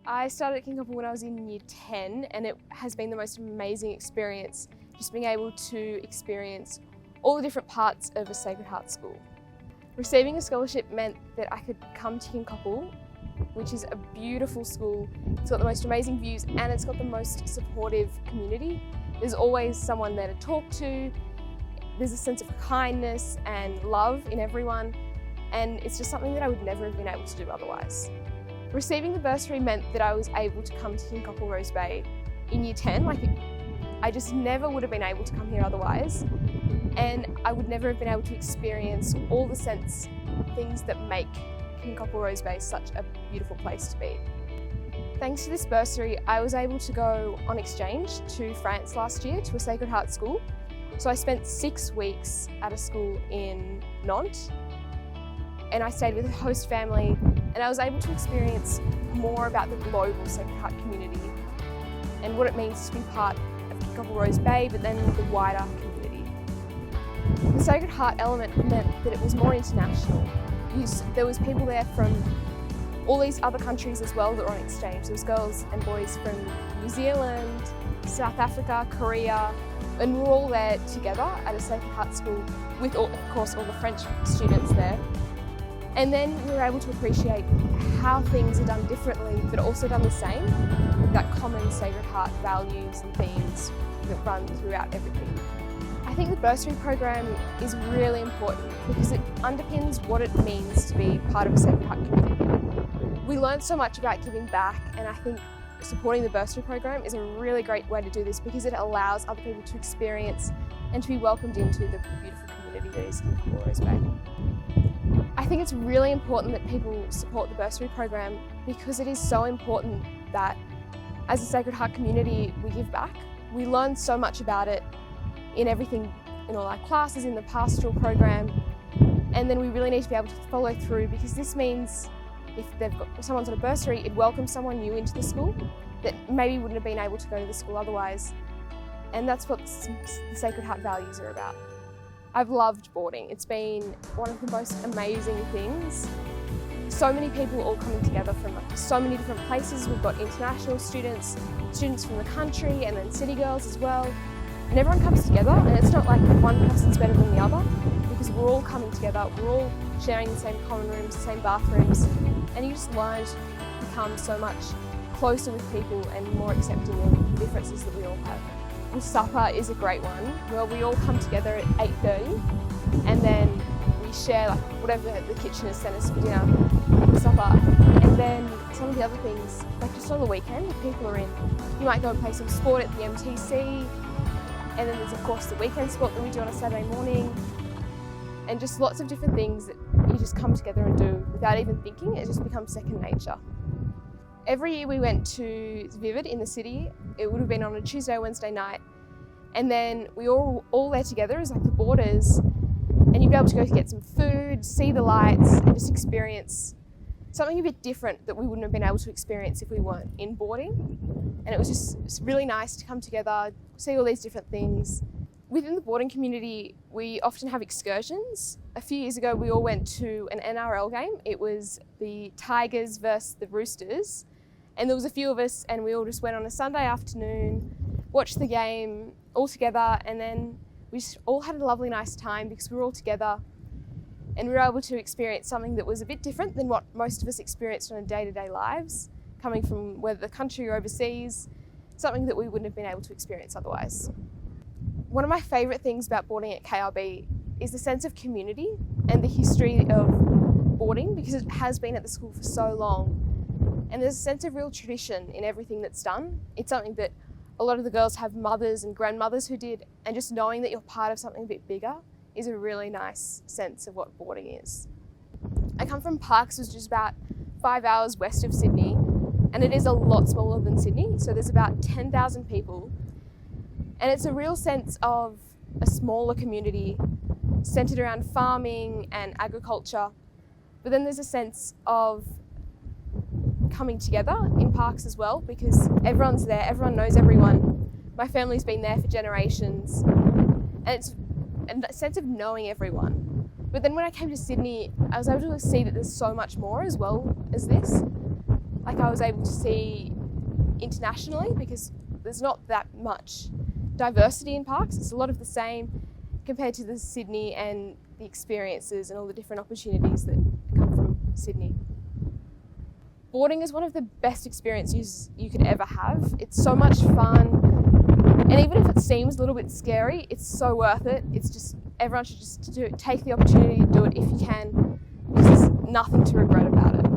I started at Kincoppal when I was in year 10, and it has been the most amazing experience, just being able to experience all the different parts of a Sacred Heart school. Receiving a scholarship meant that I could come to Kincoppal, which is a beautiful school. It's got the most amazing views and it's got the most supportive community. There's always someone there to talk to. There's a sense of kindness and love in everyone, and it's just something that I would never have been able to do otherwise. Receiving the bursary meant that I was able to come to Kincoppal-Rose Bay in year 10. I just never would have been able to come here otherwise, and I would never have been able to experience all the things that make Kincoppal-Rose Bay such a beautiful place to be. Thanks to this bursary, I was able to go on exchange to France last year to a Sacred Heart school. So I spent 6 weeks at a school in Nantes, and I stayed with a host family, and I was able to experience more about the global Sacred Heart community and what it means to be part of Kincoppal-Rose Bay, but then the wider community. The Sacred Heart element meant that it was more international. There was people there from all these other countries as well that were on exchange. There was girls and boys from New Zealand, South Africa, Korea, and we were all there together at a Sacred Heart school with, of course, all the French students there. And then we were able to appreciate how things are done differently, but also done the same, that common Sacred Heart values and themes that run throughout everything. I think the bursary program is really important because it underpins what it means to be part of a Sacred Heart community. We learn so much about giving back, and I think supporting the bursary program is a really great way to do this because it allows other people to experience and to be welcomed into the beautiful community that is Kincoppal-Rose Bay. I think it's really important that people support the bursary program because it is so important that as a Sacred Heart community we give back. We learn so much about it in everything, in all our classes, in the pastoral program, and then we really need to be able to follow through because this means if someone's on a bursary, it welcomes someone new into the school that maybe wouldn't have been able to go to the school otherwise. And that's what the Sacred Heart values are about. I've loved boarding. It's been one of the most amazing things. So many people all coming together from so many different places. We've got international students, students from the country, and then city girls as well. And everyone comes together, and it's not like one person's better than the other because we're all coming together, we're all sharing the same common rooms, the same bathrooms, and you just learn to become so much closer with people and more accepting of the differences that we all have. The supper is a great one, where we all come together at 8:30 and then we share whatever the kitchen has sent us for dinner, for supper. And then some of the other things, just on the weekend, if people are in, you might go and play some sport at the MTC, and then there's of course the weekend sport that we do on a Saturday morning, and just lots of different things that you just come together and do without even thinking. It just becomes second nature. Every year we went to Vivid in the city. It would have been on a Tuesday or Wednesday night, and then we all there together as the boarders, and you'd be able to go get some food, see the lights, and just experience something a bit different that we wouldn't have been able to experience if we weren't in boarding. And it was just really nice to come together, see all these different things. Within the boarding community, we often have excursions. A few years ago, we all went to an NRL game. It was the Tigers versus the Roosters. And there was a few of us, and we all just went on a Sunday afternoon, watched the game all together, and then we just all had a lovely, nice time because we were all together and we were able to experience something that was a bit different than what most of us experienced on our day-to-day lives, coming from whether the country or overseas, something that we wouldn't have been able to experience otherwise. One of my favourite things about boarding at KRB is the sense of community and the history of boarding, because it has been at the school for so long. And there's a sense of real tradition in everything that's done. It's something that a lot of the girls have mothers and grandmothers who did, and just knowing that you're part of something a bit bigger is a really nice sense of what boarding is. I come from Parkes, which is about 5 hours west of Sydney, and it is a lot smaller than Sydney, so there's about 10,000 people. And it's a real sense of a smaller community centred around farming and agriculture, but then there's a sense of coming together in Parkes as well, because everyone's there, everyone knows everyone. My family's been there for generations, and it's a sense of knowing everyone. But then when I came to Sydney, I was able to see that there's so much more as well as this. like I was able to see internationally, because there's not that much diversity in parks. It's a lot of the same compared to the Sydney and the experiences and all the different opportunities that come from Sydney. Boarding is one of the best experiences you could ever have. It's so much fun, and even if it seems a little bit scary, it's so worth it. It's just, everyone should just take the opportunity to do it if you can, because there's nothing to regret about it.